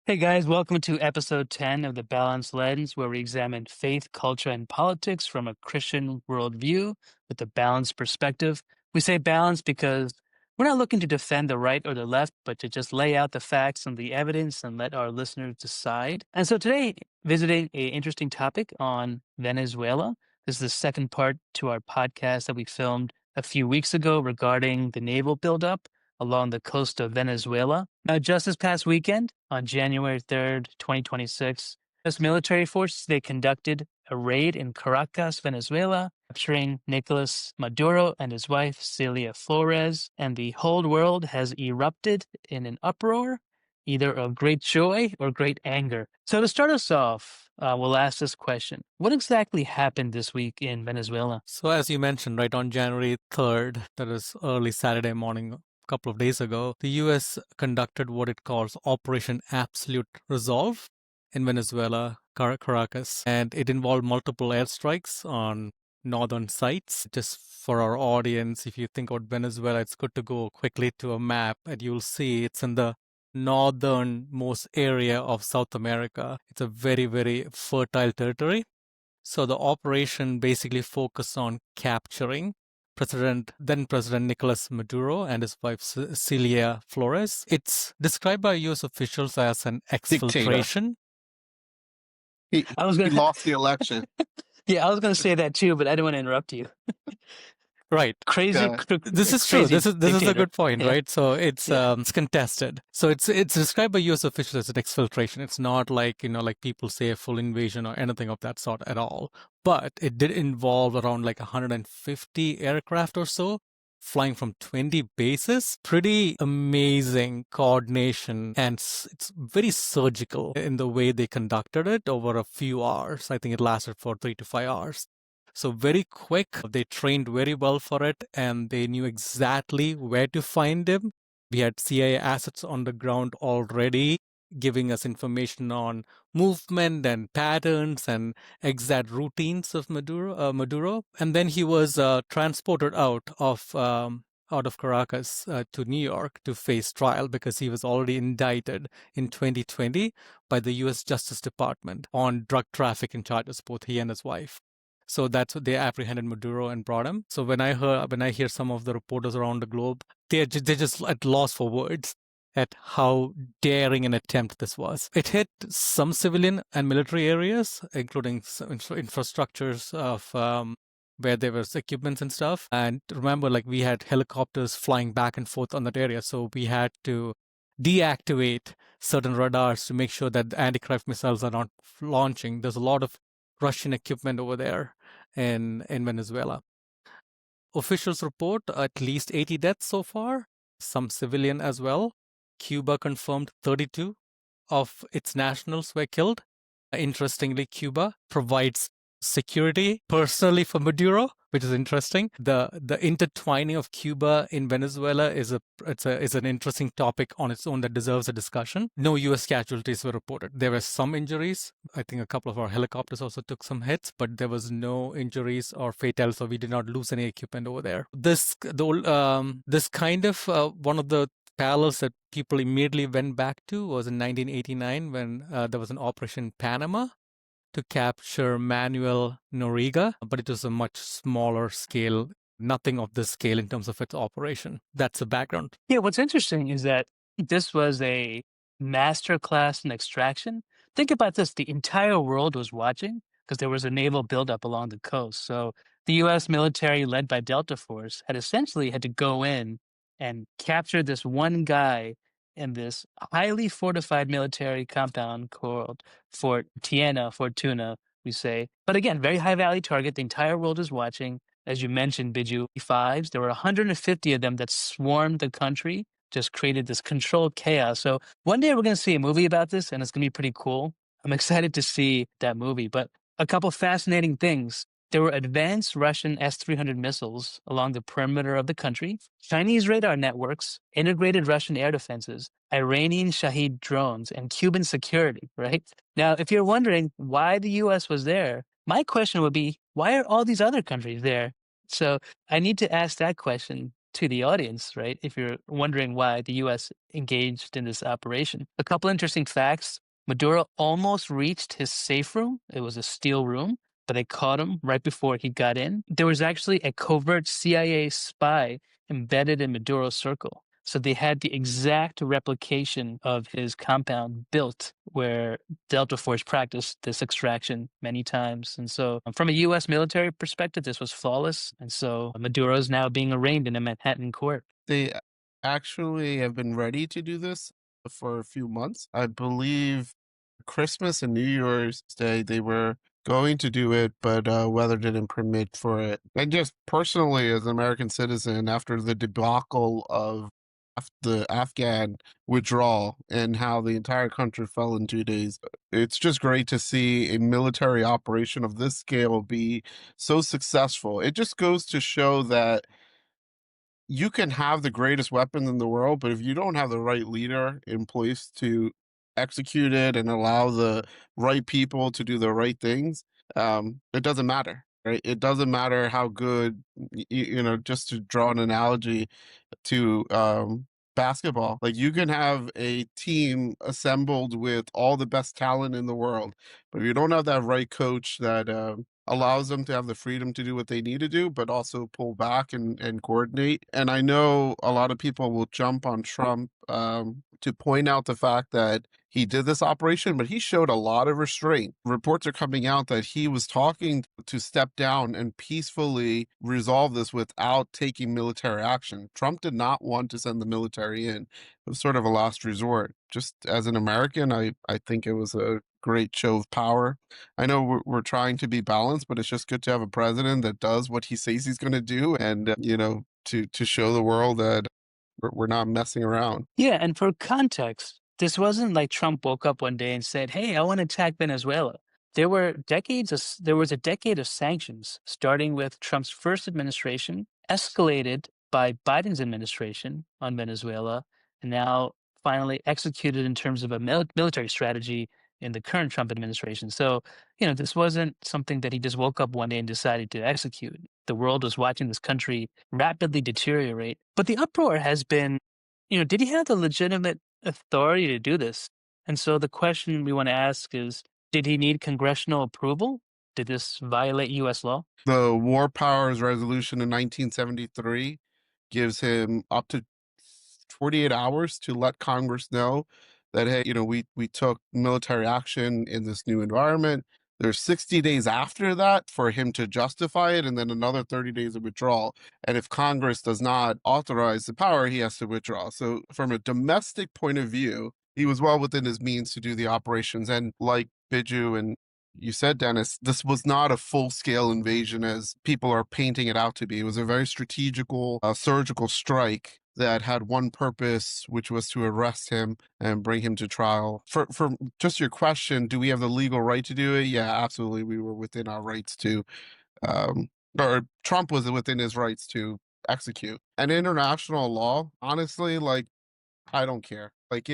Hey guys, welcome to episode 10 of The Balanced Lens, where we examine faith, culture, and politics from a Christian worldview with a balanced perspective. We say balanced because we're not looking to defend the right or the left, but to just lay out the facts and the evidence and let our listeners decide. And so today, visiting an interesting topic on Venezuela. This is the second part to our podcast that we filmed a few weeks ago regarding the naval buildup along the coast of Venezuela. Now, just this past weekend, on January 3rd, 2026, U.S. military forces, they conducted a raid in Caracas, Venezuela, capturing Nicolas Maduro and his wife, Celia Flores, and the whole world has erupted in an uproar, either of great joy or great anger. So to start us off, we'll ask this question. What exactly happened this week in Venezuela? So, as you mentioned, right on January 3rd, that is early Saturday morning, a couple of days ago, the US conducted what it calls Operation Absolute Resolve in Venezuela, Caracas, and it involved multiple airstrikes on northern sites. Just for our audience, if you think about Venezuela, it's good to go quickly to a map, and you'll see it's in the northernmost area of South America. It's a very, very fertile territory. So the operation basically focused on capturing then President Nicolas Maduro and his wife Celia Flores. It's described by US officials as an Dictator. exfiltration. He I was he gonna, lost the election. yeah, I was going to say that too, but I didn't want to interrupt you. Right. Crazy, Yeah. This is true. crazy This is a dictator. good point, Yeah. right? So it's Yeah. it's contested. So it's described by US officials as an exfiltration. It's not like, like people say a full invasion or anything of that sort at all. But it did involve around like 150 aircraft or so flying from 20 bases. Pretty amazing coordination, and it's very surgical in the way they conducted it over a few hours. I think it lasted for 3 to 5 hours. So very quick, they trained very well for it, and they knew exactly where to find him. We had CIA assets on the ground already, giving us information on movement and patterns and exact routines of Maduro. And then he was transported out of Caracas to New York to face trial because he was already indicted in 2020 by the U.S. Justice Department on drug trafficking charges, both he and his wife. So that's what they apprehended Maduro and brought him. So when I hear some of the reporters around the globe, they're just at loss for words at how daring an attempt this was. It hit some civilian and military areas, including some infrastructures of where there was equipment and stuff. And remember, like we had helicopters flying back and forth on that area, so we had to deactivate certain radars to make sure that the anti-craft missiles are not launching. There's a lot of Russian equipment over there in Venezuela. Officials report at least 80 deaths so far, some civilian as well. Cuba confirmed 32 of its nationals were killed. Interestingly, Cuba provides security personally for Maduro, which is interesting. The intertwining of Cuba in Venezuela is an interesting topic on its own that deserves a discussion. No U.S. casualties were reported. There were some injuries. I think a couple of our helicopters also took some hits, but there was no injuries or fatalities, so we did not lose any equipment over there. This kind of one of the parallels that people immediately went back to was in 1989 when there was an Operation Panama to capture Manuel Noriega, but it was a much smaller scale, nothing of this scale in terms of its operation. That's the background. Yeah, what's interesting is that this was a master class in extraction. Think about this, the entire world was watching because there was a naval buildup along the coast. So the US military, led by Delta Force, had essentially had to go in and capture this one guy in this highly fortified military compound called Fortuna, we say. But again, very high value target. The entire world is watching. As you mentioned, Biju, fives, there were 150 of them that swarmed the country, just created this controlled chaos. So one day we're going to see a movie about this, and it's going to be pretty cool. I'm excited to see that movie. But a couple fascinating things. There were advanced Russian S-300 missiles along the perimeter of the country, Chinese radar networks, integrated Russian air defenses, Iranian Shahed drones, and Cuban security, right? Now, if you're wondering why the U.S. was there, my question would be, why are all these other countries there? So I need to ask that question. to the audience, right? If you're wondering why the US engaged in this operation. A couple interesting facts. Maduro almost reached his safe room. It was a steel room, but they caught him right before he got in. There was actually a covert CIA spy embedded in Maduro's circle. So they had the exact replication of his compound built where Delta Force practiced this extraction many times. And so, from a US military perspective, this was flawless. And so, Maduro is now being arraigned in a Manhattan court. They actually have been ready to do this for a few months. I believe Christmas and New Year's Day, they were going to do it, but weather didn't permit for it. And just personally, as an American citizen, after the debacle of the Afghan withdrawal and how the entire country fell in 2 days, it's just great to see a military operation of this scale be so successful. It just goes to show that you can have the greatest weapon in the world, but if you don't have the right leader in place to execute it and allow the right people to do the right things, it doesn't matter, right? It doesn't matter how good, just to draw an analogy to basketball. Like, you can have a team assembled with all the best talent in the world, but if you don't have that right coach that allows them to have the freedom to do what they need to do, but also pull back and coordinate. And I know a lot of people will jump on Trump to point out the fact that he did this operation, but he showed a lot of restraint. Reports are coming out that he was talking to step down and peacefully resolve this without taking military action. Trump did not want to send the military in. It was sort of a last resort. Just as an American, I think it was a great show of power. I know we're trying to be balanced, but it's just good to have a president that does what he says he's going to do, and to show the world that we're not messing around. Yeah, and for context, this wasn't like Trump woke up one day and said, "Hey, I want to attack Venezuela." There was a decade of sanctions, starting with Trump's first administration, escalated by Biden's administration on Venezuela, and now finally executed in terms of a military strategy in the current Trump administration. So, this wasn't something that he just woke up one day and decided to execute. The world was watching this country rapidly deteriorate. But the uproar has been, did he have the legitimate authority to do this? And so the question we want to ask is, did he need congressional approval? Did this violate US law? The War Powers Resolution in 1973 gives him up to 48 hours to let Congress know that, hey, we took military action in this new environment. There's 60 days after that for him to justify it, and then another 30 days of withdrawal. And if Congress does not authorize the power, he has to withdraw. So from a domestic point of view, he was well within his means to do the operations. And like Biju and you said, Dennis, this was not a full-scale invasion as people are painting it out to be. It was a very strategical, surgical strike that had one purpose, which was to arrest him and bring him to trial. For just your question, do we have the legal right to do it? Yeah, absolutely. We were within our rights to, or Trump was within his rights to execute. And international law, honestly, like, I don't care. Like,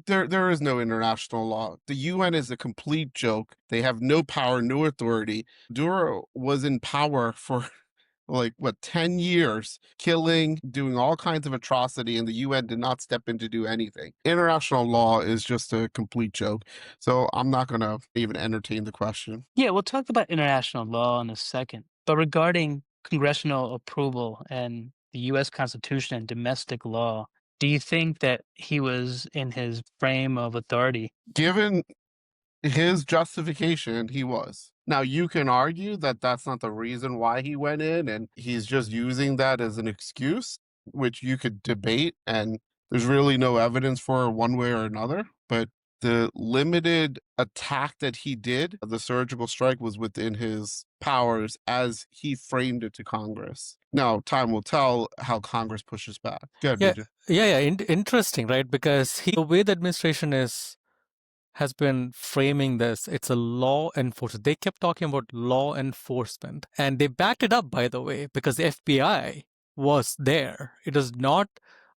there is no international law. The UN is a complete joke. They have no power, no authority. Maduro was in power for like, what, 10 years, killing, doing all kinds of atrocity, and the UN did not step in to do anything. International law is just a complete joke. So I'm not going to even entertain the question. Yeah, we'll talk about international law in a second. But regarding congressional approval and the US Constitution and domestic law, do you think that he was in his frame of authority? Given his justification, he was. Now, you can argue that that's not the reason why he went in, and he's just using that as an excuse, which you could debate, and there's really no evidence for one way or another. But the limited attack that he did, the surgical strike, was within his powers as he framed it to Congress. Now, time will tell how Congress pushes back. Good, Yeah, Vijay. yeah. Interesting, right? Because the way the administration has been framing this, it's a law enforcement. They kept talking about law enforcement, and they backed it up, by the way, because the FBI was there. It is not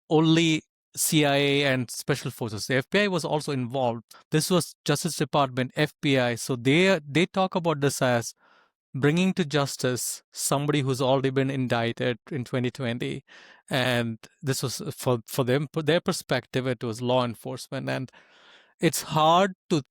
only CIA and special forces. The FBI was also involved. This was Justice Department, FBI. So they talk about this as bringing to justice somebody who's already been indicted in 2020. And this was for them, for their perspective, it was law enforcement. And it's hard to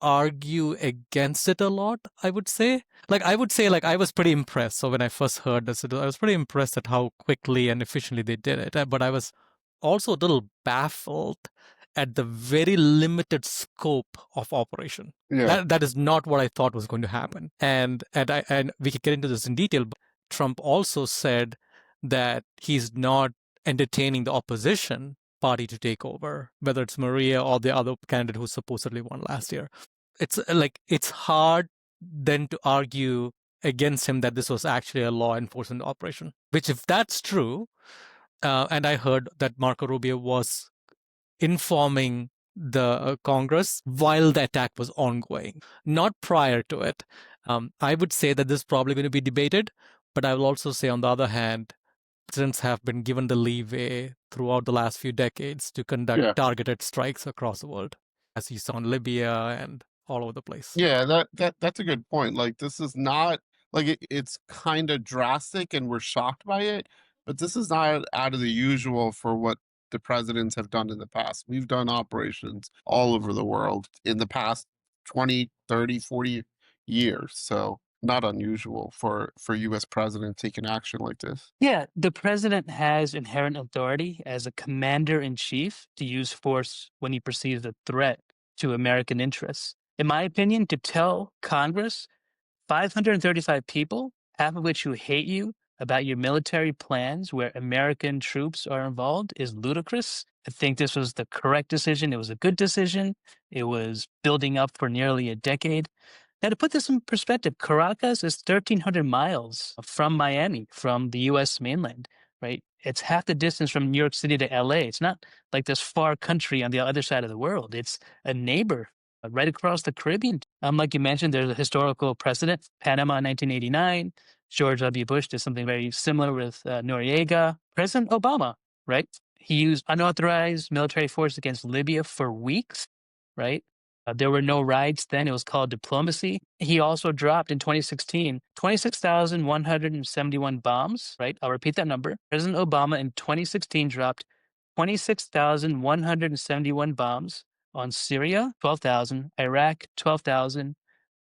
argue against it a lot, I would say. I was pretty impressed. So when I first heard this, I was pretty impressed at how quickly and efficiently they did it. But I was also a little baffled at the very limited scope of operation. Yeah. That is not what I thought was going to happen. And we could get into this in detail, but Trump also said that he's not entertaining the opposition party to take over, whether it's Maria or the other candidate who supposedly won last year. It's hard then to argue against him that this was actually a law enforcement operation, which if that's true, and I heard that Marco Rubio was informing the Congress while the attack was ongoing, not prior to it. I would say that this is probably going to be debated, but I will also say, on the other hand, presidents have been given the leeway throughout the last few decades to conduct targeted strikes across the world, as you saw in Libya and all over the place. Yeah, that's a good point. Like, this is not like it's kind of drastic and we're shocked by it, but this is not out of the usual for what the presidents have done in the past. We've done operations all over the world in the past 20, 30, 40 years. So not unusual for US president taking action like this. Yeah, the president has inherent authority as a commander in chief to use force when he perceives a threat to American interests. In my opinion, to tell Congress 535 people, half of which who hate you, about your military plans where American troops are involved is ludicrous. I think this was the correct decision. It was a good decision. It was building up for nearly a decade. Now, to put this in perspective, Caracas is 1,300 miles from Miami, from the US mainland, right? It's half the distance from New York City to LA. It's not like this far country on the other side of the world. It's a neighbor right across the Caribbean. Like you mentioned, there's a historical precedent. Panama in 1989. George W. Bush did something very similar with Noriega. President Obama, right? He used unauthorized military force against Libya for weeks, right? There were no raids then. It was called diplomacy. He also dropped in 2016 26,171 bombs, right? I'll repeat that number. President Obama in 2016 dropped 26,171 bombs on Syria, 12,000, Iraq, 12,000,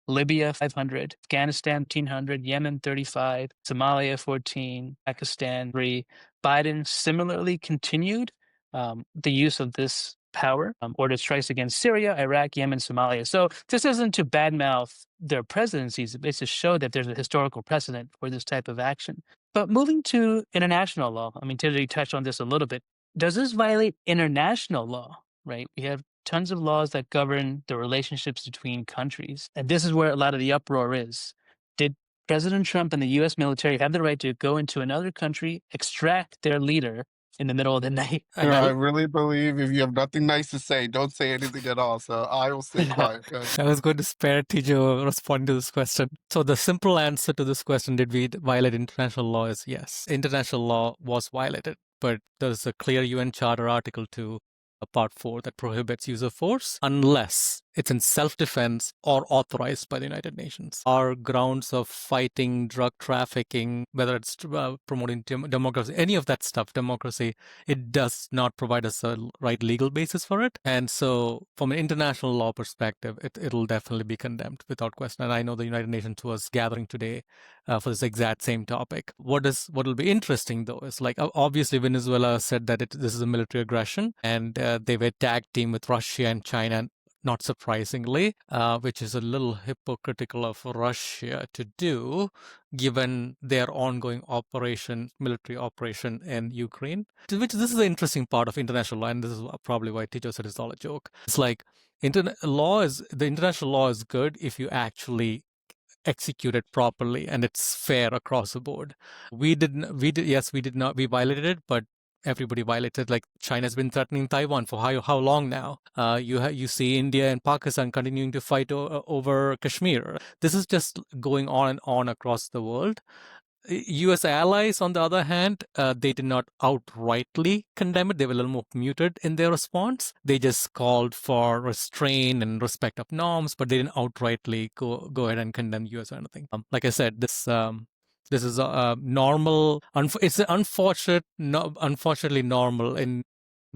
Libya, 500, Afghanistan, 1,500, Yemen, 35, Somalia, 14, Pakistan, 3. Biden similarly continued the use of this power, ordered strikes against Syria, Iraq, Yemen, Somalia. So this isn't to badmouth their presidencies. It's to show that there's a historical precedent for this type of action. But moving to international law, I mean, Tinder, you touched on this a little bit. Does this violate international law, right? We have tons of laws that govern the relationships between countries. And this is where a lot of the uproar is. Did President Trump and the US military have the right to go into another country, extract their leader in the middle of the night? I really believe if you have nothing nice to say, don't say anything at all. So I will stay quiet. I was going to spare Tijo responding to this question. So the simple answer to this question, did we violate international law, is yes. International law was violated, but there's a clear UN Charter Article 2, Part 4, that prohibits use of force unless it's in self-defense or authorized by the United Nations. Our grounds of fighting drug trafficking, whether it's promoting democracy, any of that stuff, democracy, it does not provide us a right legal basis for it. And so from an international law perspective, it'll definitely be condemned without question. And I know the United Nations was gathering today for this exact same topic. What will be interesting, though, is obviously Venezuela said that this is a military aggression, and they were tag team with Russia and China, not surprisingly, which is a little hypocritical of Russia to do, given their ongoing military operation in Ukraine. Which this is the interesting part of international law, and this is probably why Tijo said it's all a joke. It's like the international law is good if you actually execute it properly and it's fair across the board. We did not. We violated it, but everybody violated. Like China's been threatening Taiwan for how long now? You see India and Pakistan continuing to fight over Kashmir. This is just going on and on across the world. U.S. allies, on the other hand, they did not outrightly condemn it. They were a little more muted in their response. They just called for restraint and respect of norms, but they didn't outrightly go ahead and condemn U.S. or anything. Like I said, this is normal. It's unfortunately normal in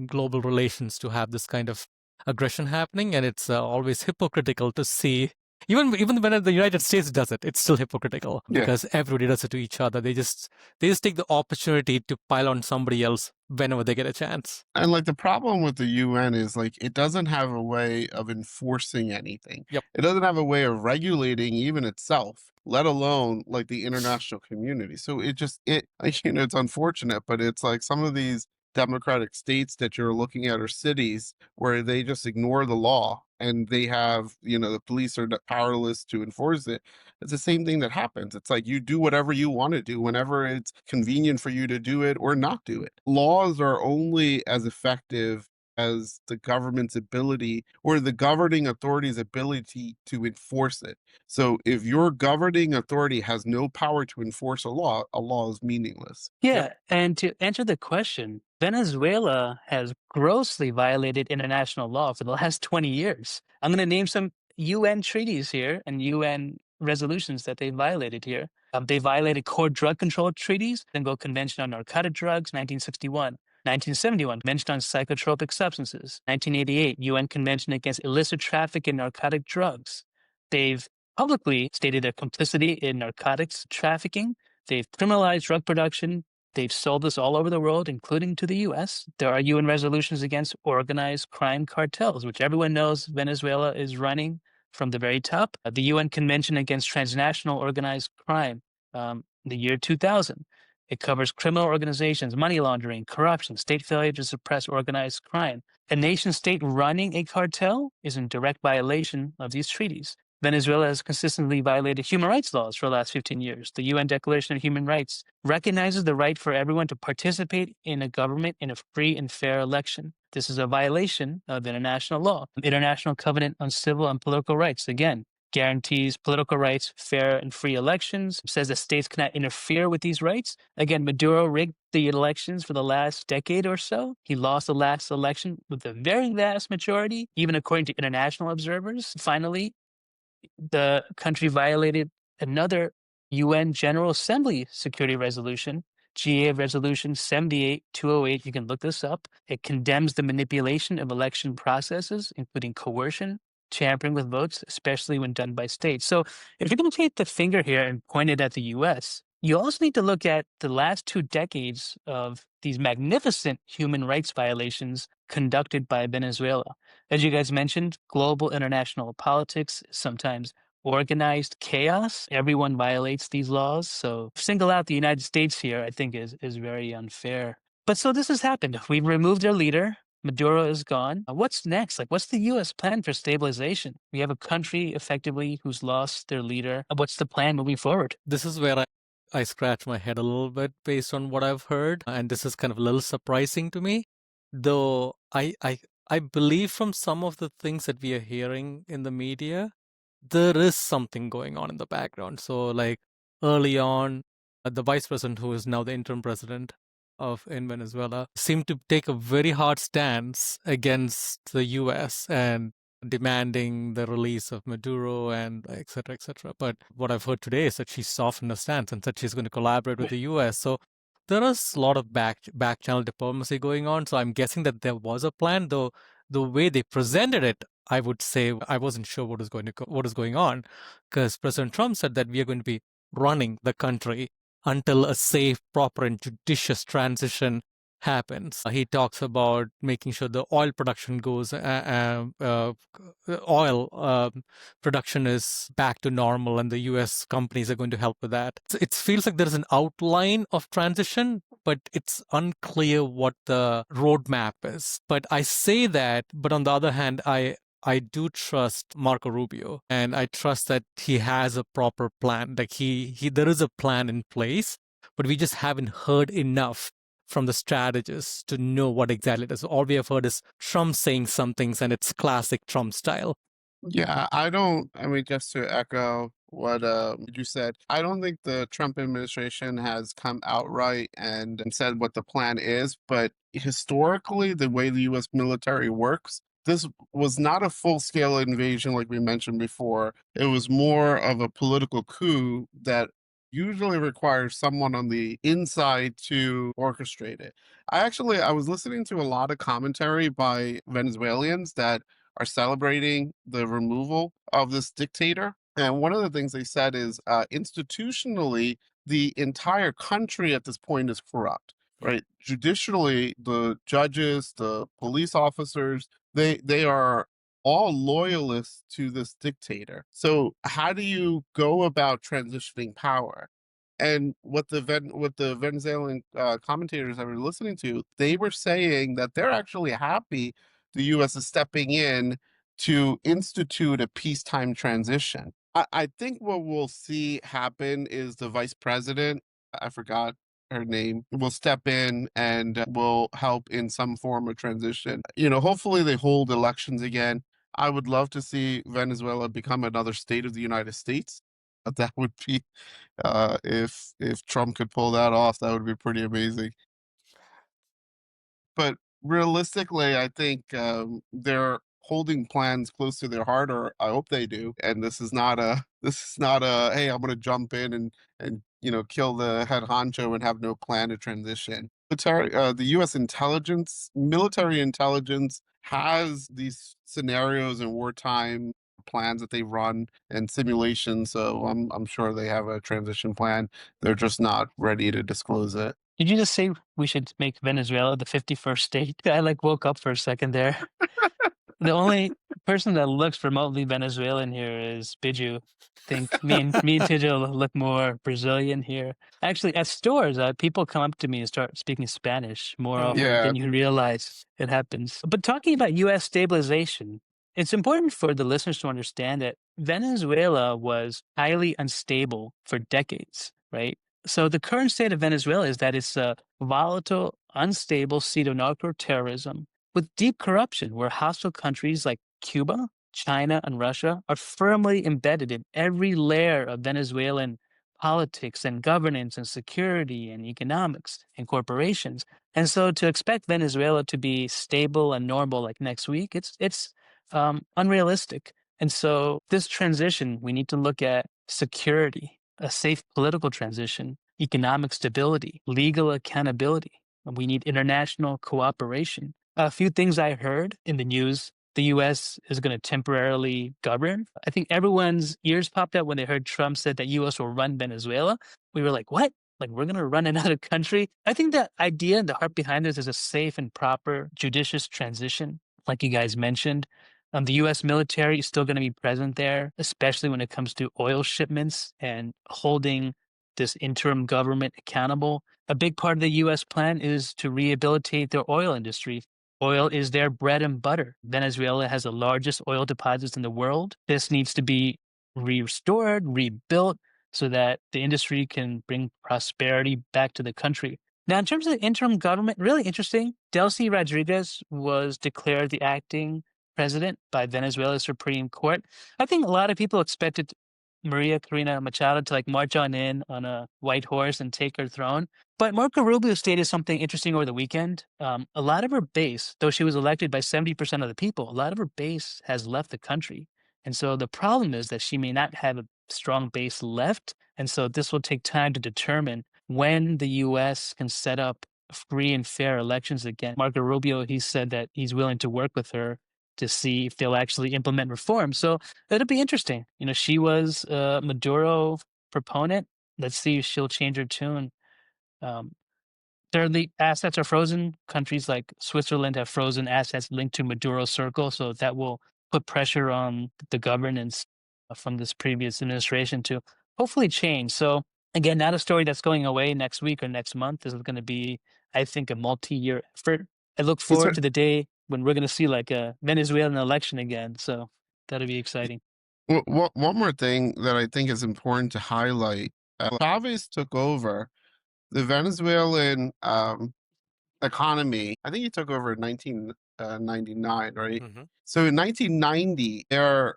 global relations to have this kind of aggression happening, and it's always hypocritical to see. Even when the United States does it, it's still hypocritical Yeah. because everybody does it to each other. They just take the opportunity to pile on somebody else whenever they get a chance. And like the problem with the UN is like it doesn't have a way of enforcing anything. Yep. It doesn't have a way of regulating even itself, let alone like the international community. So it's unfortunate, but it's like some of these democratic states that you're looking at are cities where they just ignore the law and they have, the police are powerless to enforce it. It's the same thing that happens. It's like you do whatever you want to do whenever it's convenient for you to do it or not do it. Laws are only as effective as the government's ability or the governing authority's ability to enforce it. So if your governing authority has no power to enforce a law is meaningless. Yeah, and to answer the question, Venezuela has grossly violated international law for the last 20 years. I'm going to name some UN treaties here and UN resolutions that they violated here. They violated core drug control treaties, Bengal Convention on Narcotic Drugs, 1961. 1971, Convention on Psychotropic Substances. 1988, UN Convention Against Illicit Traffic in Narcotic Drugs. They've publicly stated their complicity in narcotics trafficking. They've criminalized drug production. They've sold this all over the world, including to the US. There are UN resolutions against organized crime cartels, which everyone knows Venezuela is running from the very top. The UN Convention Against Transnational Organized Crime, the year 2000. It covers criminal organizations, money laundering, corruption, state failure to suppress organized crime. A nation state running a cartel is in direct violation of these treaties. Venezuela has consistently violated human rights laws for the last 15 years. The UN Declaration of Human Rights recognizes the right for everyone to participate in a government in a free and fair election. This is a violation of international law. The International Covenant on Civil and Political Rights, again, guarantees political rights, fair and free elections, says that states cannot interfere with these rights. Again, Maduro rigged the elections for the last decade or so. He lost the last election with a very vast majority, even according to international observers. Finally, the country violated another UN General Assembly security resolution, GA Resolution 78-208. You can look this up. It condemns the manipulation of election processes, including coercion, tampering with votes, especially when done by states. So if you're going to take the finger here and point it at the US, you also need to look at the last 2 decades of these magnificent human rights violations conducted by Venezuela. As you guys mentioned, global international politics, sometimes organized chaos. Everyone violates these laws. So single out the United States here, I think is very unfair. But so this has happened. We've removed their leader. Maduro is gone. What's next? Like, what's the U.S. plan for stabilization? We have a country effectively who's lost their leader. What's the plan moving forward? This is where I scratch my head a little bit based on what I've heard, and this is kind of a little surprising to me, though I believe from some of the things that we are hearing in the media, there is something going on in the background. So, like early on, the vice president, who is now the interim president in Venezuela, seemed to take a very hard stance against the U.S. and demanding the release of Maduro and et cetera, et cetera. But what I've heard today is that she softened her stance and said she's going to collaborate with the U.S. So there is a lot of back channel diplomacy going on. So I'm guessing that there was a plan, though the way they presented it, I would say I wasn't sure what is going on, because President Trump said that we are going to be running the country until a safe, proper, and judicious transition happens. He talks about making sure the oil production production is back to normal, and the U.S. companies are going to help with that. It feels like there's an outline of transition, but it's unclear what the roadmap is. But I say that, but on the other hand, I do trust Marco Rubio, and I trust that he has a proper plan. Like there is a plan in place, but we just haven't heard enough from the strategists to know what exactly it is. All we have heard is Trump saying some things, and it's classic Trump style. Yeah, I mean, just to echo what you said. I don't think the Trump administration has come outright and said what the plan is, but historically, the way the U.S. military works, this was not a full scale invasion like we mentioned before. It was more of a political coup that usually requires someone on the inside to orchestrate it. I was listening to a lot of commentary by Venezuelans that are celebrating the removal of this dictator. And one of the things they said is institutionally, the entire country at this point is corrupt, right? Judicially, the judges, the police officers, they are all loyalists to this dictator. So how do you go about transitioning power? And what the Venezuelan commentators I were listening to, they were saying that they're actually happy the U.S. is stepping in to institute a peacetime transition. I think what we'll see happen is the vice president, I forgot her name, will step in and will help in some form of transition. You know, hopefully they hold elections again. I would love to see Venezuela become another state of the United States. That would be if Trump could pull that off, that would be pretty amazing. But realistically, I think they're holding plans close to their heart, or I hope they do. And this is not a hey, I'm going to jump in and kill the head honcho and have no plan to transition. The U.S. military intelligence has these scenarios in wartime plans that they run and simulations. So I'm sure they have a transition plan. They're just not ready to disclose it. Did you just say we should make Venezuela the 51st state? I like woke up for a second there. The only person that looks remotely Venezuelan here is Biju. Think me and Tijo look more Brazilian here. Actually, at stores, people come up to me and start speaking Spanish more often Yeah. than you realize. It happens. But talking about U.S. stabilization, it's important for the listeners to understand that Venezuela was highly unstable for decades, right? So the current state of Venezuela is that it's a volatile, unstable seat of narco terrorism with deep corruption, where hostile countries like Cuba, China, and Russia are firmly embedded in every layer of Venezuelan politics and governance and security and economics and corporations. And so to expect Venezuela to be stable and normal like next week, it's unrealistic. And so this transition, we need to look at security, a safe political transition, economic stability, legal accountability. We need international cooperation. A few things I heard in the news: the US is going to temporarily govern. I think everyone's ears popped up when they heard Trump said that US will run Venezuela. We were like, what? Like, we're going to run another country? I think the idea and the heart behind this is a safe and proper judicious transition, like you guys mentioned. The US military is still going to be present there, especially when it comes to oil shipments and holding this interim government accountable. A big part of the US plan is to rehabilitate their oil industry. Oil is their bread and butter. Venezuela has the largest oil deposits in the world. This needs to be restored, rebuilt, so that the industry can bring prosperity back to the country. Now, in terms of the interim government, really interesting. Delcy Rodriguez was declared the acting president by Venezuela's Supreme Court. I think a lot of people expected Maria Corina Machado to like march on in on a white horse and take her throne. But Marco Rubio stated something interesting over the weekend. A lot of her base, though she was elected by 70% of the people, a lot of her base has left the country. And so the problem is that she may not have a strong base left. And so this will take time to determine when the US can set up free and fair elections again. Marco Rubio, he said that he's willing to work with her to see if they'll actually implement reform. So it'll be interesting. You know, she was a Maduro proponent. Let's see if she'll change her tune. Um, Thirdly, assets are frozen. Countries like Switzerland have frozen assets linked to Maduro's circle, so that will put pressure on the governance from this previous administration to hopefully change. So again, not a story that's going away next week or next month. This is going to be, I think, a multi-year effort. I look Is forward to the day when we're going to see like a Venezuelan election again. So that'll be exciting. one more thing that I think is important to highlight. Chavez took over the Venezuelan economy. I think he took over in 1999, right? Hmm. So in 1990, their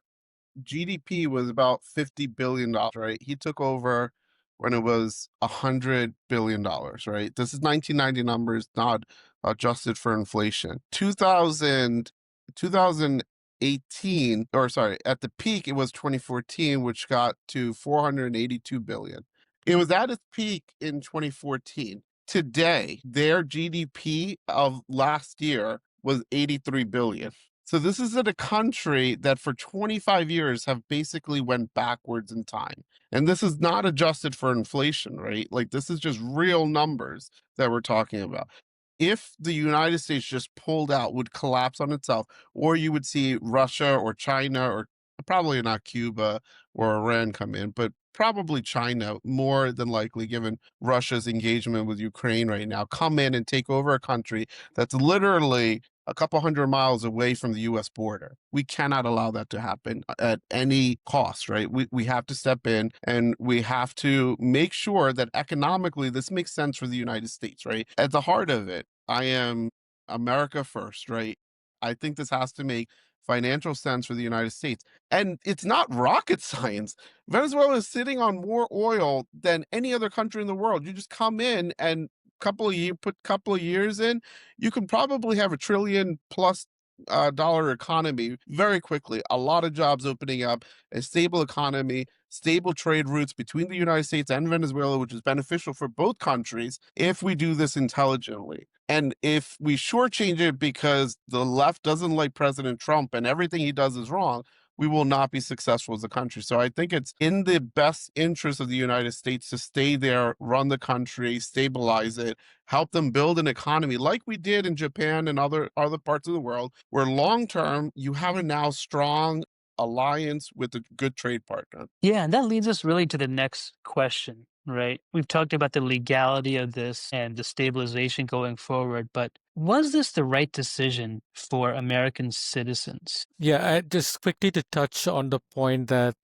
GDP was about $50 billion, right? He took over when it was $100 billion, right? This is 1990 numbers, not adjusted for inflation. 2018, or sorry, at the peak, it was 2014, which got to 482 billion. It was at its peak in 2014. Today, their GDP of last year was 83 billion. So this is in a country that for 25 years have basically went backwards in time. And this is not adjusted for inflation, right? Like this is just real numbers that we're talking about. If the United States just pulled out, would collapse on itself, or you would see Russia or China, or probably not Cuba or Iran come in, but probably China more than likely, given Russia's engagement with Ukraine right now, come in and take over a country that's literally a couple hundred miles away from the US border. We cannot allow that to happen at any cost, right? We have to step in and we have to make sure that economically this makes sense for the United States, right? At the heart of it, I am America first, right? I think this has to make financial sense for the United States. And it's not rocket science. Venezuela is sitting on more oil than any other country in the world. You just come in and put couple of years in, you can probably have $1 trillion plus dollar economy very quickly. A lot of jobs opening up, a stable economy, stable trade routes between the United States and Venezuela, which is beneficial for both countries if we do this intelligently. And if we shortchange it because the left doesn't like President Trump and everything he does is wrong, we will not be successful as a country. So I think it's in the best interest of the United States to stay there, run the country, stabilize it, help them build an economy like we did in Japan and other parts of the world, where long term you have a now strong alliance with a good trade partner. Yeah, and that leads us really to the next question, right? We've talked about the legality of this and the stabilization going forward, but was this the right decision for American citizens? Yeah, just quickly to touch on the point that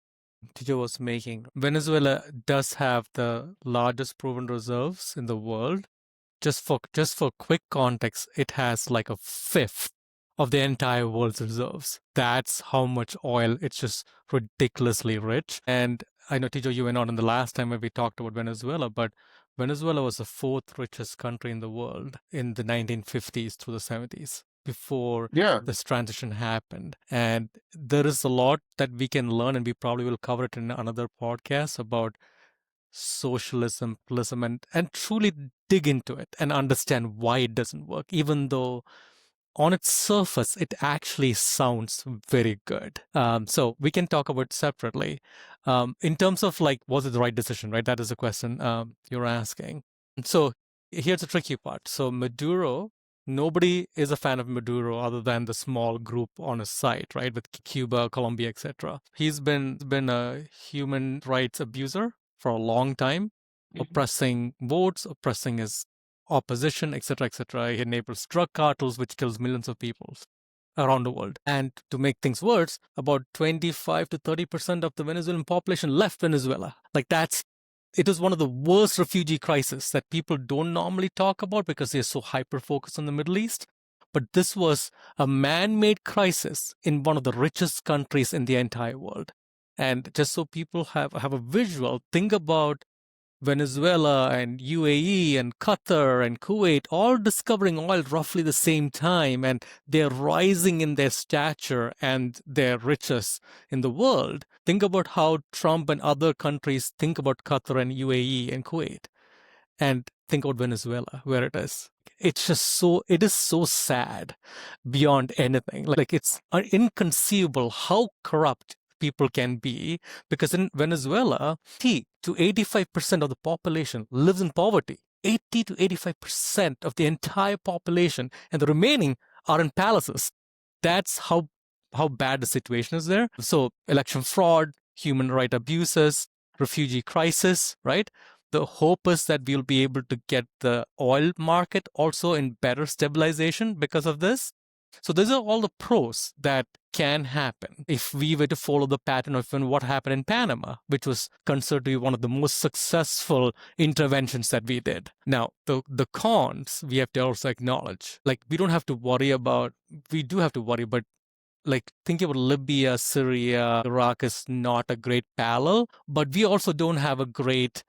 Tijo was making. Venezuela does have the largest proven reserves in the world. Just for quick context, it has like a fifth of the entire world's reserves. That's how much oil. It's just ridiculously rich. And I know, Tijo, you were not in the last time when we talked about Venezuela, but Venezuela was the fourth richest country in the world in the 1950s through the 70s before Yeah. this transition happened. And there is a lot that we can learn, and we probably will cover it in another podcast about socialism, pluralism, and truly dig into it and understand why it doesn't work, even though on its surface, it actually sounds very good. So we can talk about it separately. In terms of like, was it the right decision, right? That is the question you're asking. So here's the tricky part. So Maduro, nobody is a fan of Maduro other than the small group on his side, right? With Cuba, Colombia, etc. He's been a human rights abuser for a long time, oppressing votes, oppressing his opposition, etc., etc. He enables drug cartels, which kills millions of people around the world. And to make things worse, about 25 to 30% of the Venezuelan population left Venezuela. Like it was one of the worst refugee crises that people don't normally talk about because they're so hyper-focused on the Middle East. But this was a man-made crisis in one of the richest countries in the entire world. And just so people have a visual, think about Venezuela and UAE and Qatar and Kuwait all discovering oil roughly the same time, and they're rising in their stature and their riches in the world. Think about how Trump and other countries think about Qatar and UAE and Kuwait, and think about Venezuela, where it is. It is so sad beyond anything. Like it's inconceivable how corrupt people can be, because in Venezuela, 80 to 85% of the population lives in poverty. 80 to 85% of the entire population, and the remaining are in palaces. That's how bad the situation is there. So election fraud, human right abuses, refugee crisis, right? The hope is that we'll be able to get the oil market also in better stabilization because of this. So these are all the pros that can happen if we were to follow the pattern of what happened in Panama, which was considered to be one of the most successful interventions that we did. Now, the cons we have to also acknowledge. Like we do have to worry, but like thinking about Libya, Syria, Iraq is not a great parallel, but we also don't have a great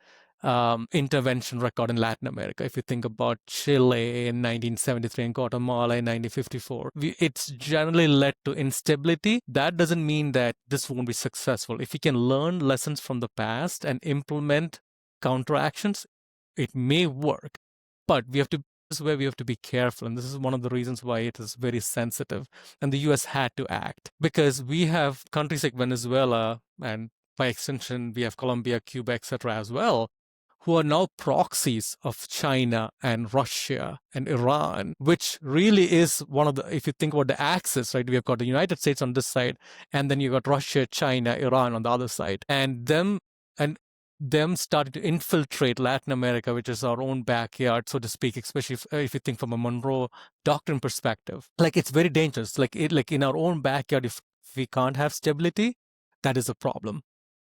intervention record in Latin America. If you think about Chile in 1973 and Guatemala in 1954, it's generally led to instability. That doesn't mean that this won't be successful. If we can learn lessons from the past and implement counteractions, it may work. But this is where we have to be careful. And this is one of the reasons why it is very sensitive. And the US had to act because we have countries like Venezuela, and by extension, we have Colombia, Cuba, etc. as well, who are now proxies of China and Russia and Iran, which really is one of the, if you think about the axis, right, we have got the United States on this side, and then you've got Russia, China, Iran on the other side. And them started to infiltrate Latin America, which is our own backyard, so to speak, especially if you think from a Monroe Doctrine perspective. Like, it's very dangerous. Like in our own backyard, if we can't have stability, that is a problem,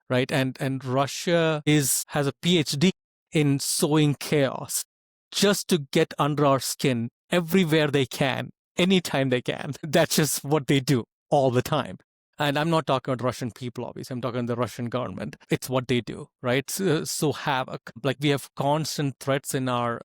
right? And Russia has a PhD in sowing chaos just to get under our skin everywhere they can, anytime they can. That's just what they do all the time. And I'm not talking about Russian people, obviously. I'm talking the Russian government. It's what they do, right? So we have constant threats in our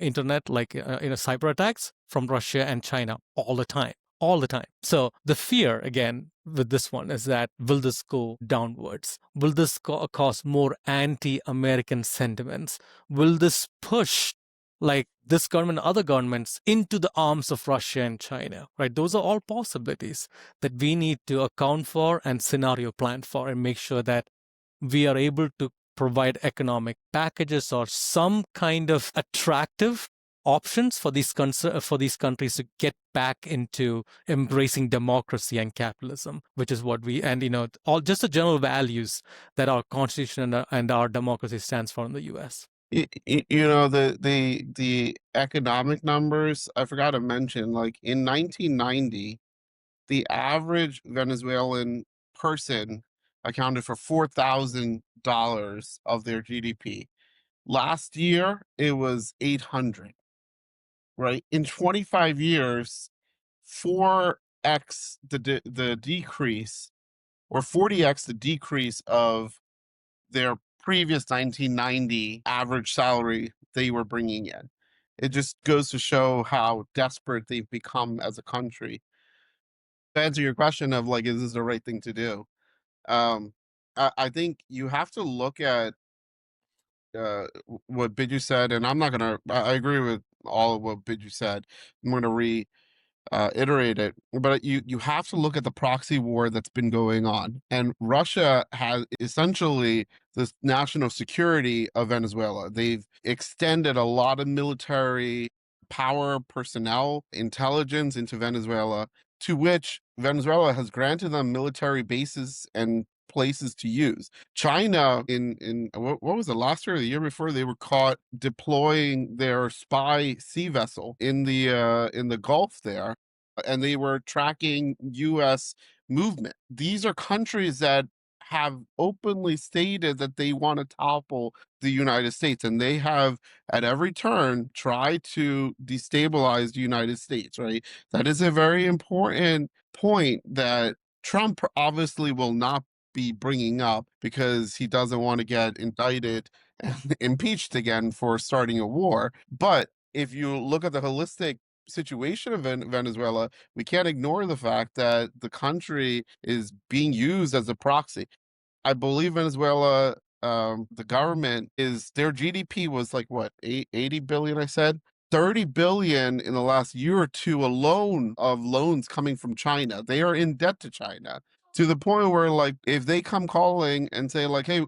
internet, like cyber attacks from Russia and China all the time. All the time. So the fear, again, with this one is that will this go downwards? Will this cause more anti-American sentiments? Will this push like this government and other governments into the arms of Russia and China, right? Those are all possibilities that we need to account for and scenario plan for and make sure that we are able to provide economic packages or some kind of attractive options for these countries to get back into embracing democracy and capitalism, which is what all just the general values that our constitution and our democracy stands for in the U.S. The economic numbers I forgot to mention, like in 1990, the average Venezuelan person accounted for $4,000 of their GDP. Last year, it was 800. Right? In 25 years, 4x the decrease, or 40x the decrease of their previous 1990 average salary they were bringing in. It just goes to show how desperate they've become as a country. To answer your question of like, is this the right thing to do? I think you have to look at what Biju said, and I'm not gonna. I agree with all of what Biju said. I'm gonna iterate it, but you have to look at the proxy war that's been going on, and Russia has essentially the national security of Venezuela. They've extended a lot of military power, personnel, intelligence into Venezuela, to which Venezuela has granted them military bases and places to use. China in what was it, last year or the year before, they were caught deploying their spy sea vessel in the Gulf there, and they were tracking US movement. These are countries that have openly stated that they want to topple the United States, and they have at every turn tried to destabilize the United States, right? That is a very important point that Trump obviously will not be bringing up because he doesn't want to get indicted and impeached again for starting a war. But if you look at the holistic situation of Venezuela, we can't ignore the fact that the country is being used as a proxy. I believe Venezuela, the government their GDP was like what, 80 billion, I said? 30 billion in the last year or two alone of loans coming from China. They are in debt to China, to the point where, like, if they come calling and say like, hey,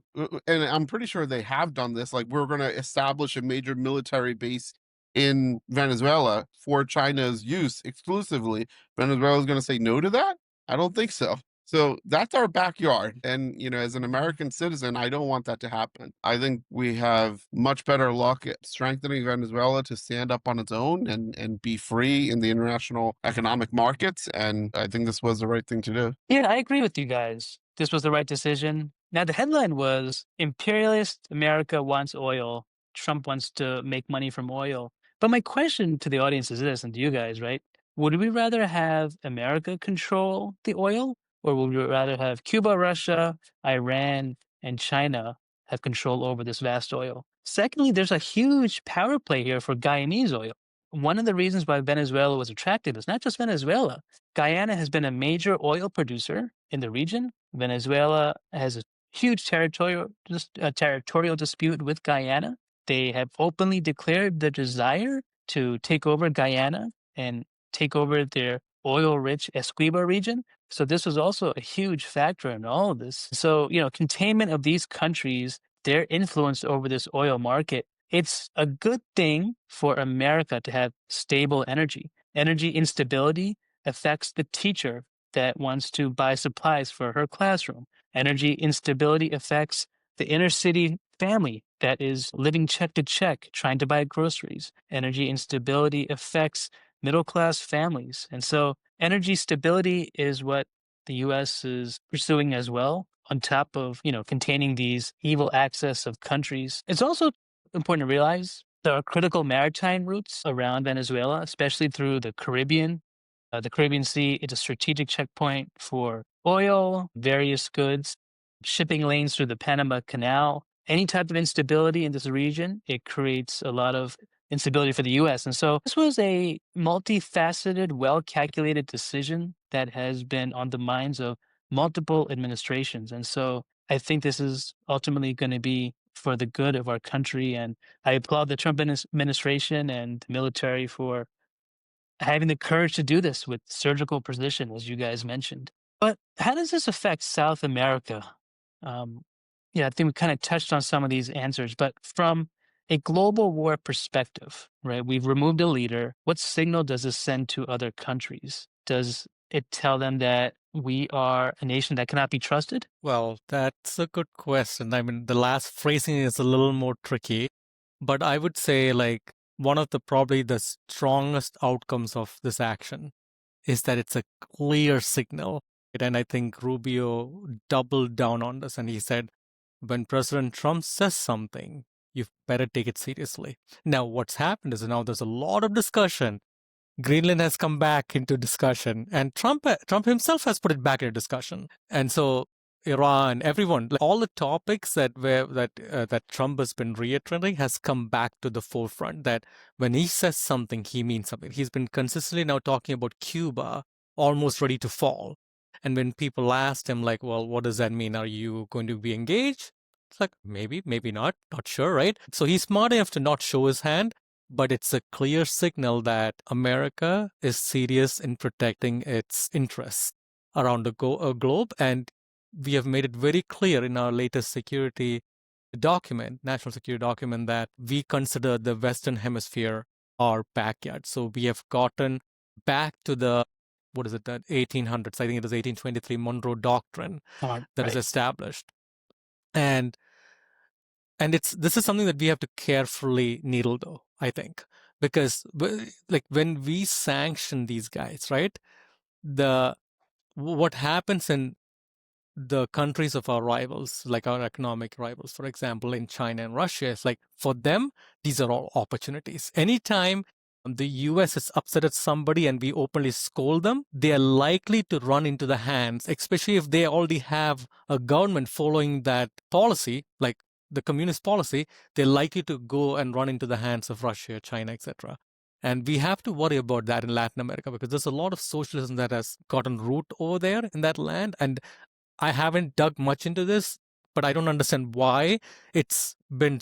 and I'm pretty sure they have done this, like, we're going to establish a major military base in Venezuela for China's use exclusively, Venezuela is going to say no to that? I don't think so. So that's our backyard. And, as an American citizen, I don't want that to happen. I think we have much better luck at strengthening Venezuela to stand up on its own and be free in the international economic markets. And I think this was the right thing to do. Yeah, I agree with you guys. This was the right decision. Now, the headline was Imperialist America wants oil. Trump wants to make money from oil. But my question to the audience is this, and to you guys, right? would we rather have America control the oil, or would we rather have Cuba, Russia, Iran, and China have control over this vast oil? Secondly, there's a huge power play here for Guyanese oil. One of the reasons why Venezuela was attractive is not just Venezuela. Guyana has been a major oil producer in the region. Venezuela has a huge territorial dispute with Guyana. They have openly declared the desire to take over Guyana and take over their oil-rich Essequibo region. So this was also a huge factor in all of this. So, containment of these countries, their influence over this oil market, it's a good thing for America to have stable energy. Energy instability affects the teacher that wants to buy supplies for her classroom. Energy instability affects the inner city family that is living check to check, trying to buy groceries. Energy instability affects middle class families. And so energy stability is what the US is pursuing as well, on top of, containing these evil access of countries. It's also important to realize there are critical maritime routes around Venezuela, especially through the Caribbean. The Caribbean Sea is a strategic checkpoint for oil, various goods, shipping lanes through the Panama Canal. Any type of instability in this region, it creates a lot of instability for the US. And so this was a multifaceted, well calculated decision that has been on the minds of multiple administrations. And so I think this is ultimately going to be for the good of our country. And I applaud the Trump administration and the military for having the courage to do this with surgical precision, as you guys mentioned. But how does this affect South America? Um, yeah, I think we kind of touched on some of these answers, but from a global war perspective, right? We've removed a leader. What signal does this send to other countries? Does it tell them that we are a nation that cannot be trusted? Well, that's a good question. I mean, the last phrasing is a little more tricky, but I would say like one of the probably the strongest outcomes of this action is that it's a clear signal. And I think Rubio doubled down on this and he said, when President Trump says something, you better take it seriously. Now, what's happened is now there's a lot of discussion. Greenland has come back into discussion, and Trump himself has put it back into discussion. And so Iran, everyone, like all the topics that Trump has been reiterating has come back to the forefront. That when he says something, he means something. He's been consistently now talking about Cuba, almost ready to fall. And when people asked him, like, well, what does that mean? Are you going to be engaged? It's like, maybe, maybe not sure, right? So he's smart enough to not show his hand, but it's a clear signal that America is serious in protecting its interests around the globe. And we have made it very clear in our latest security document, national security document, that we consider the Western Hemisphere our backyard. So we have gotten back to the, what is it, that 1800s, I think it is 1823 Monroe Doctrine that is established. And this is something that we have to carefully needle, though, I think, because like when we sanction these guys, right, what happens in the countries of our rivals, like our economic rivals, for example, in China and Russia, is like, for them, these are all opportunities. Anytime the US is upset at somebody and we openly scold them, they are likely to run into the hands, especially if they already have a government following that policy, like the communist policy, they're likely to go and run into the hands of Russia, China, etc. And we have to worry about that in Latin America because there's a lot of socialism that has gotten root over there in that land. And I haven't dug much into this, but I don't understand why it's been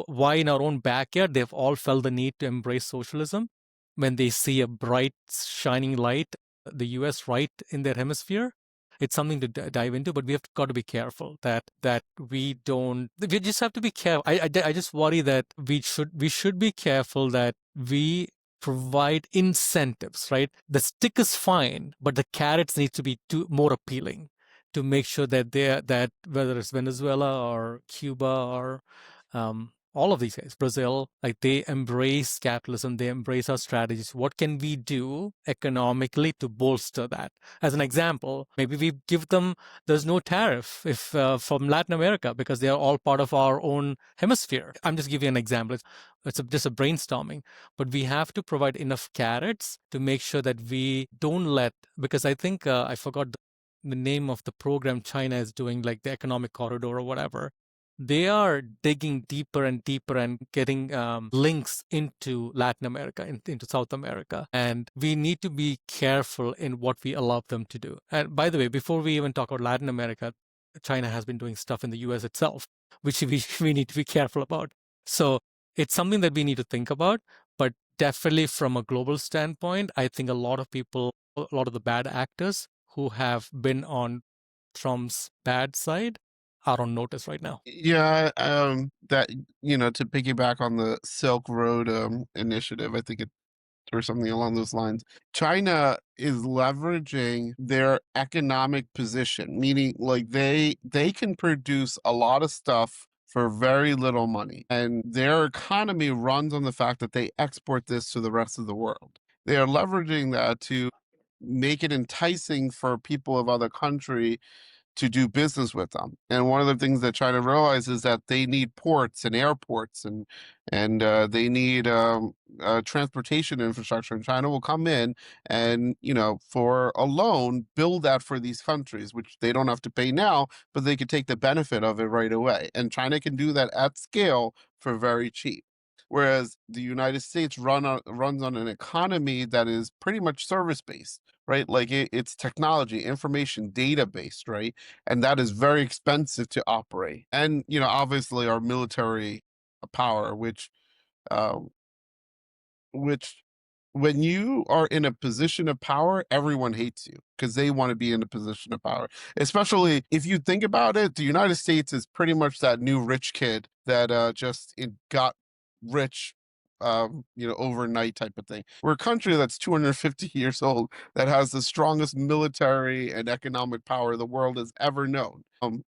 why in our own backyard, they've all felt the need to embrace socialism when they see a bright, shining light, the US right in their hemisphere. It's something to dive into, but we have got to be careful that we just have to be careful. I just worry that we should be careful that we provide incentives, right? The stick is fine, but the carrots need to be more appealing to make sure that whether it's Venezuela or Cuba or all of these guys, Brazil, like they embrace capitalism, they embrace our strategies. What can we do economically to bolster that? As an example, maybe we give them, there's no tariff if from Latin America because they are all part of our own hemisphere. I'm just giving you an example. Just a brainstorming, but we have to provide enough carrots to make sure that we don't let, because I think I forgot the name of the program China is doing, like the economic corridor or whatever. They are digging deeper and deeper and getting links into Latin America, into South America. And we need to be careful in what we allow them to do. And by the way, before we even talk about Latin America, China has been doing stuff in the US itself, which we need to be careful about. So it's something that we need to think about. But definitely from a global standpoint, I think a lot of people, a lot of the bad actors who have been on Trump's bad side are on notice right now. Yeah, that to piggyback on the Silk Road initiative, I think it or something along those lines. China is leveraging their economic position, meaning like they can produce a lot of stuff for very little money, and their economy runs on the fact that they export this to the rest of the world. They are leveraging that to make it enticing for people of other country to do business with them. And one of the things that China realizes is that they need ports and airports and they need transportation infrastructure. And China will come in and for a loan build that for these countries, which they don't have to pay now, but they could take the benefit of it right away. And China can do that at scale for very cheap. Whereas the United States runs on an economy that is pretty much service based, right? Like it's technology, information, data based, right? And that is very expensive to operate. And obviously our military power, um, which when you are in a position of power, everyone hates you because they want to be in a position of power. Especially if you think about it, the United States is pretty much that new rich kid that got rich overnight type of thing. We're a country that's 250 years old that has the strongest military and economic power the world has ever known.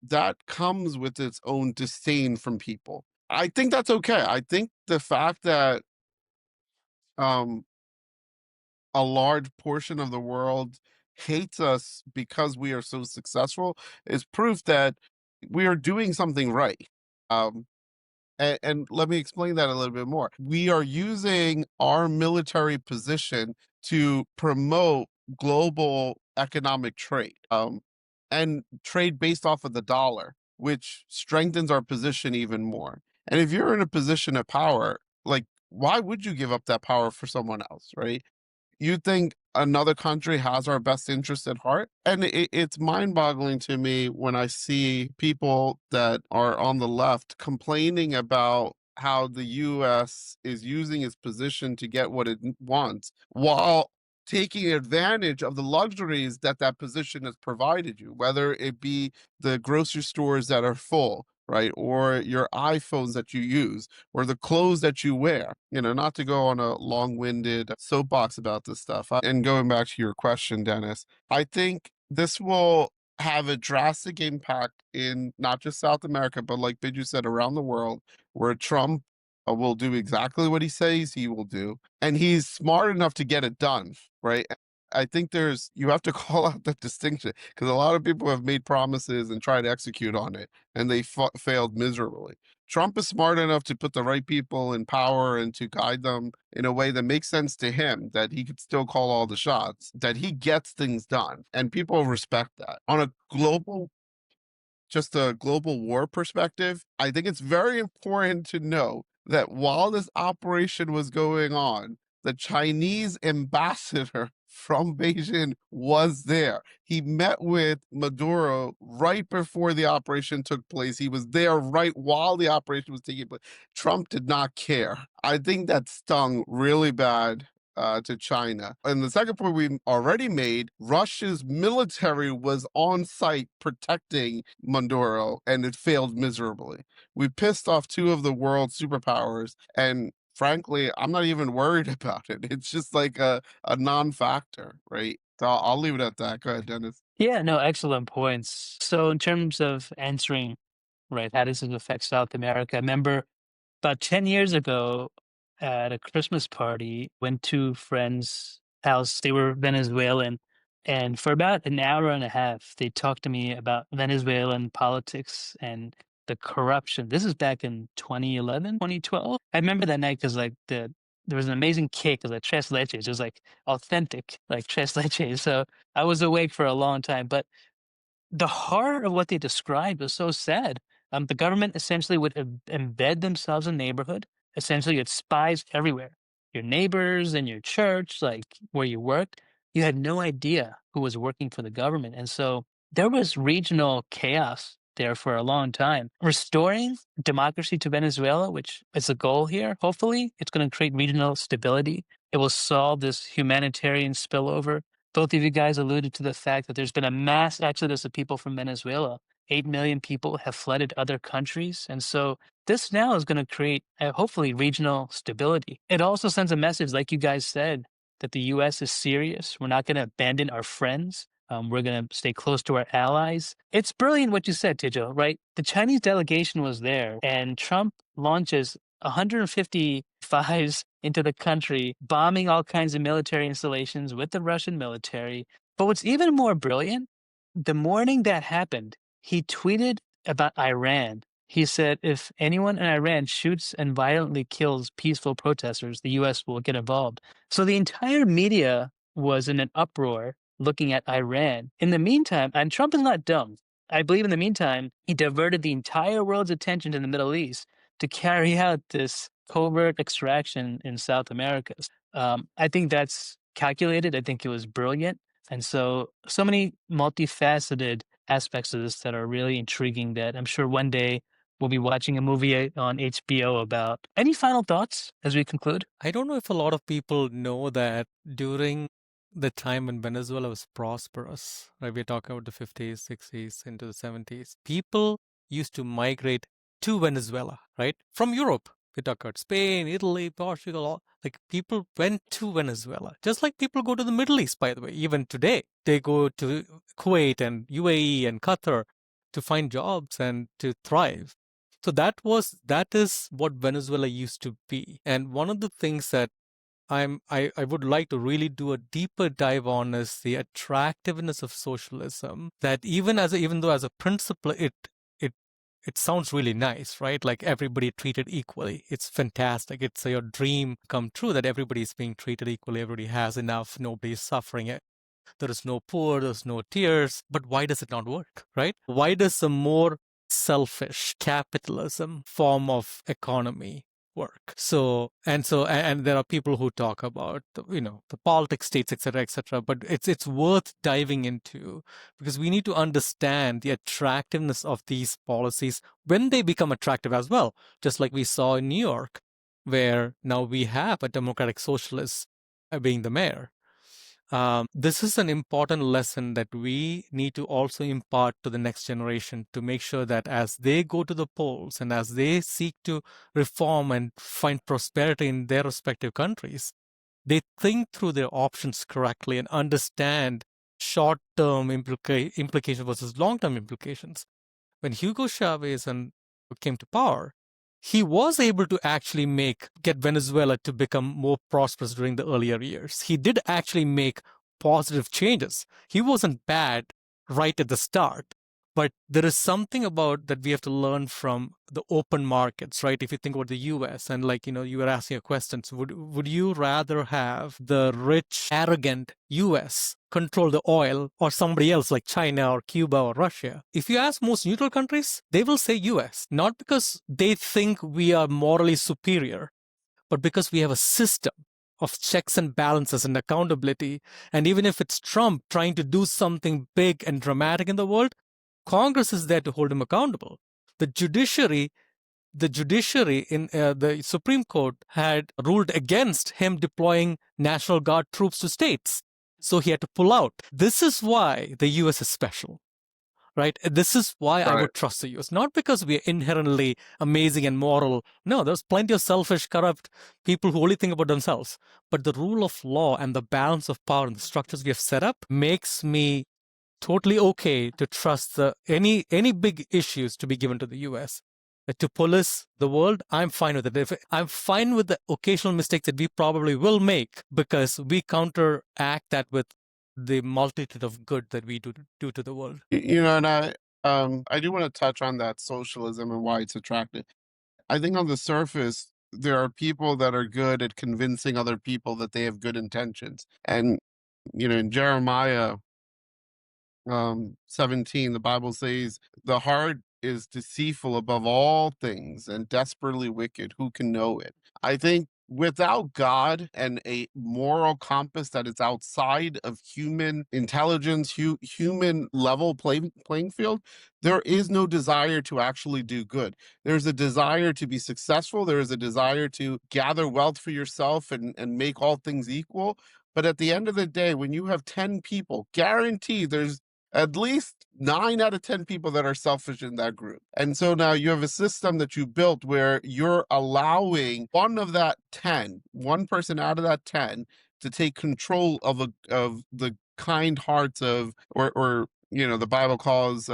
That comes with its own disdain from people. I think that's okay. I think the fact that um a large portion of the world hates us because we are so successful is proof that we are doing something right. Um, and let me explain that a little bit more. We are using our military position to promote global economic trade, and trade based off of the dollar, which strengthens our position even more. And if you're in a position of power, like, why would you give up that power for someone else, right? You think another country has our best interest at heart? And it's mind boggling to me when I see people that are on the left complaining about how the US is using its position to get what it wants while taking advantage of the luxuries that that position has provided you, whether it be the grocery stores that are full, right? Or your iPhones that you use, or the clothes that you wear. Not to go on a long-winded soapbox about this stuff. And going back to your question, Dennis, I think this will have a drastic impact in not just South America, but like Biju said, around the world, where Trump will do exactly what he says he will do. And he's smart enough to get it done, right? I think you have to call out that distinction because a lot of people have made promises and tried to execute on it and they failed miserably. Trump is smart enough to put the right people in power and to guide them in a way that makes sense to him, that he could still call all the shots, that he gets things done. And people respect that. On a just a global war perspective, I think it's very important to know that while this operation was going on, the Chinese ambassador from Beijing was there. He met with Maduro right before the operation took place. He was there right while the operation was taking place. Trump did not care. I think that stung really bad to China. And the second point we already made, Russia's military was on site protecting Maduro and it failed miserably. We pissed off two of the world's superpowers, and frankly, I'm not even worried about it. It's just like a non-factor, right? So I'll leave it at that. Go ahead, Dennis. Yeah, no, excellent points. So in terms of answering, right, how does it affect South America? Remember, About 10 years ago, at a Christmas party, went to friends' house. They were Venezuelan. And for about an hour and a half, they talked to me about Venezuelan politics and the corruption. This is back in 2011, 2012. I remember that night because there was an amazing cake. It was like tres leches. It was like authentic, like tres leches. So I was awake for a long time. But the horror of what they described was so sad. The government essentially would embed themselves in neighborhood. Essentially, you had spies everywhere. Your neighbors and your church, like where you worked, you had no idea who was working for the government. And so there was regional chaos there for a long time. Restoring democracy to Venezuela, which is a goal here, hopefully, it's going to create regional stability. It will solve this humanitarian spillover. Both of you guys alluded to the fact that there's been a mass exodus of people from Venezuela. 8 million people have flooded other countries. And so this now is going to create, hopefully, regional stability. It also sends a message, like you guys said, that the US is serious. We're not going to abandon our friends. We're going to stay close to our allies. It's brilliant what you said, Tijo, right? The Chinese delegation was there, and Trump launches 150 spies into the country, bombing all kinds of military installations with the Russian military. But what's even more brilliant, the morning that happened, he tweeted about Iran. He said, if anyone in Iran shoots and violently kills peaceful protesters, the US will get involved. So the entire media was in an uproar looking at Iran. In the meantime, and Trump is not dumb. I believe in the meantime, he diverted the entire world's attention to the Middle East to carry out this covert extraction in South America. I think that's calculated. I think it was brilliant. And so many multifaceted aspects of this that are really intriguing that I'm sure one day we'll be watching a movie on HBO about. Any final thoughts as we conclude? I don't know if a lot of people know that during the time when Venezuela was prosperous, right? We're talking about the 50s, 60s, into the 70s. People used to migrate to Venezuela, right? From Europe. We talk about Spain, Italy, Portugal. Like people went to Venezuela, just like people go to the Middle East, by the way. Even today, they go to Kuwait and UAE and Qatar to find jobs and to thrive. So that is what Venezuela used to be. And one of the things that I would like to really do a deeper dive on is the attractiveness of socialism. That even though as a principle it sounds really nice, right? Like everybody treated equally. It's fantastic. It's your dream come true that everybody is being treated equally. Everybody has enough. Nobody is suffering it. There is no poor, there's no tears. But why does it not work, right? Why does a more selfish capitalism form of economy work? And there are people who talk about the politics states, etc., but it's worth diving into because we need to understand the attractiveness of these policies when they become attractive as well, just like we saw in New York, where now we have a democratic socialist being the mayor. This is an important lesson that we need to also impart to the next generation to make sure that as they go to the polls and as they seek to reform and find prosperity in their respective countries, they think through their options correctly and understand short-term implications versus long-term implications. When Hugo Chavez came to power, he was able to actually get Venezuela to become more prosperous during the earlier years. He did actually make positive changes. He wasn't bad right at the start. But there is something about that we have to learn from the open markets, right? If you think about the US and you were asking a question, so would you rather have the rich, arrogant US control the oil or somebody else like China or Cuba or Russia? If you ask most neutral countries, they will say US, not because they think we are morally superior, but because we have a system of checks and balances and accountability. And even if it's Trump trying to do something big and dramatic in the world, Congress is there to hold him accountable. The judiciary in the Supreme Court had ruled against him deploying National Guard troops to states. So he had to pull out. This is why the US is special, right? This is why I would trust the US. Not because we are inherently amazing and moral. No, there's plenty of selfish, corrupt people who only think about themselves. But the rule of law and the balance of power and the structures we have set up makes me totally okay to trust any big issues to be given to the US. to police the world, I'm fine with it. I'm fine with the occasional mistakes that we probably will make, because we counteract that with the multitude of good that we do to the world. And I do want to touch on that socialism and why it's attractive. I think on the surface, there are people that are good at convincing other people that they have good intentions. And, in Jeremiah 17, the Bible says, the heart is deceitful above all things and desperately wicked. Who can know it? I think without God and a moral compass that is outside of human intelligence, human level playing field, there is no desire to actually do good. There's a desire to be successful. There is a desire to gather wealth for yourself and make all things equal. But at the end of the day, when you have 10 people, guarantee there's at least 9 out of 10 people that are selfish in that group. And so now you have a system that you built where you're allowing one person out of that 10 to take control of the kind hearts of, or the Bible calls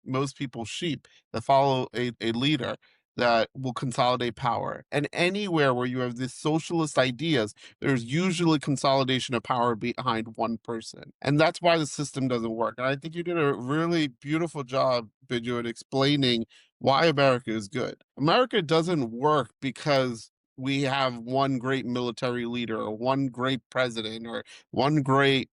most people sheep that follow a leader that will consolidate power. And anywhere where you have these socialist ideas, there's usually consolidation of power behind one person. And that's why the system doesn't work. And I think you did a really beautiful job, Biju, at explaining why America is good. America doesn't work because we have one great military leader or one great president or one great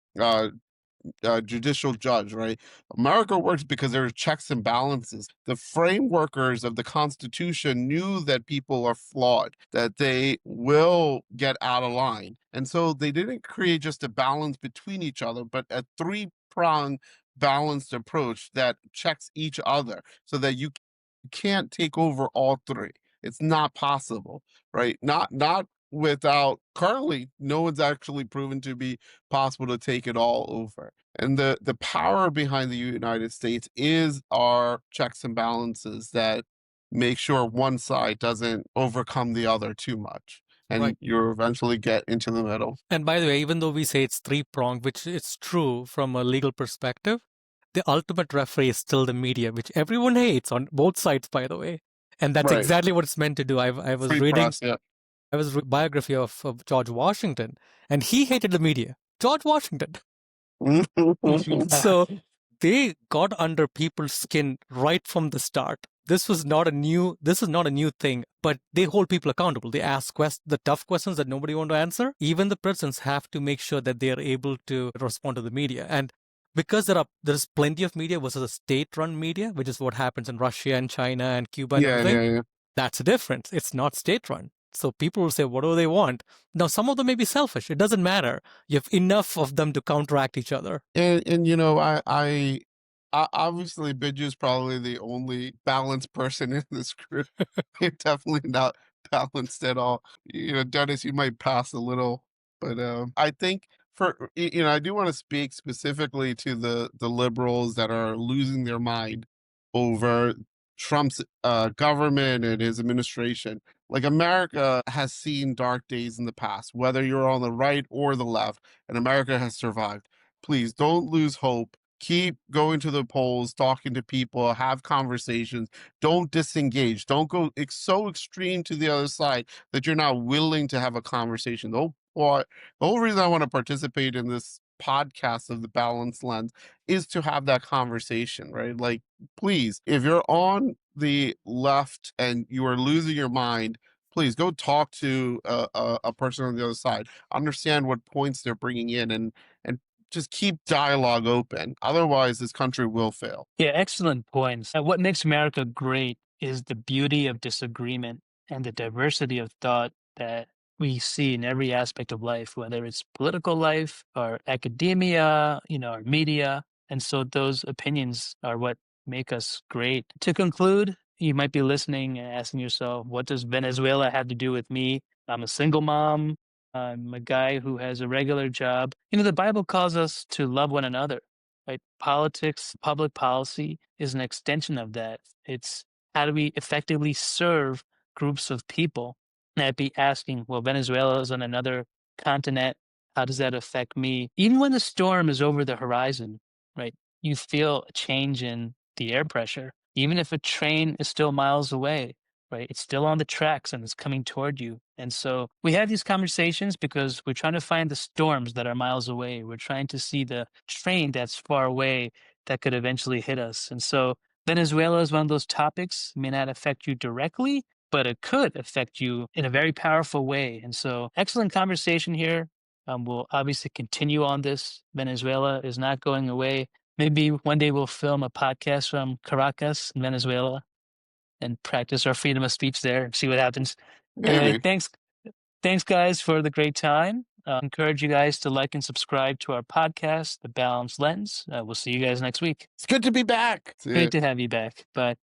judicial judge, right? America works because there are checks and balances. The frameworkers of the Constitution knew that people are flawed, that they will get out of line. And so they didn't create just a balance between each other, but a three-pronged balanced approach that checks each other so that you can't take over all three. It's not possible, right? Not without currently no one's actually proven to be possible to take it all over. And the power behind the United States is our checks and balances that make sure one side doesn't overcome the other too much. Right. And you eventually get into the middle. And by the way, even though we say it's three-pronged, which is true from a legal perspective, the ultimate referee is still the media, which everyone hates on both sides, by the way. And that's Right. exactly what it's meant to do. I was Free reading press, yeah. I was reading a biography of George Washington, and he hated the media. George Washington. So they got under people's skin right from the start. This is not a new thing, but they hold people accountable. They ask the tough questions that nobody want to answer. Even the presidents have to make sure that they are able to respond to the media. And because there's plenty of media versus a state-run media, which is what happens in Russia and China and Cuba and everything, yeah. that's a difference. It's not state-run. So people will say whatever they want. Now, some of them may be selfish. It doesn't matter. You have enough of them to counteract each other. And I obviously Biju's probably the only balanced person in this group. You're definitely not balanced at all. Dennis, you might pass a little, but I think I do want to speak specifically to the liberals that are losing their mind over Trump's government and his administration. Like America has seen dark days in the past, whether you're on the right or the left, and America has survived. Please don't lose hope. Keep going to the polls, talking to people, have conversations. Don't disengage. Don't go so extreme to the other side that you're not willing to have a conversation. The whole reason I want to participate in this podcast of the Balanced Lens is to have that conversation, right? Like, please, if you're on the left and you are losing your mind, please go talk to a person on the other side. Understand what points they're bringing in, and just keep dialogue open. Otherwise, this country will fail. Yeah, excellent points. What makes America great is the beauty of disagreement and the diversity of thought that we see in every aspect of life, whether it's political life or academia, or media. And so those opinions are what make us great. To conclude, you might be listening and asking yourself, what does Venezuela have to do with me? I'm a single mom. I'm a guy who has a regular job. The Bible calls us to love one another, right? Politics, public policy is an extension of that. It's how do we effectively serve groups of people? And I'd be asking, well, Venezuela is on another continent. How does that affect me? Even when the storm is over the horizon, right? You feel a change in the air pressure. Even if a train is still miles away, right? It's still on the tracks and it's coming toward you. And so we have these conversations because we're trying to find the storms that are miles away. We're trying to see the train that's far away that could eventually hit us. And so Venezuela is one of those topics, may not affect you directly, but it could affect you in a very powerful way. And so excellent conversation here. We'll obviously continue on this. Venezuela is not going away. Maybe one day we'll film a podcast from Caracas in Venezuela and practice our freedom of speech there and see what happens. Anyway, Maybe. thanks guys for the great time. Encourage you guys to like and subscribe to our podcast, The Balanced Lens. We'll see you guys next week. It's good to be back. See ya. Great to have you back. Bye.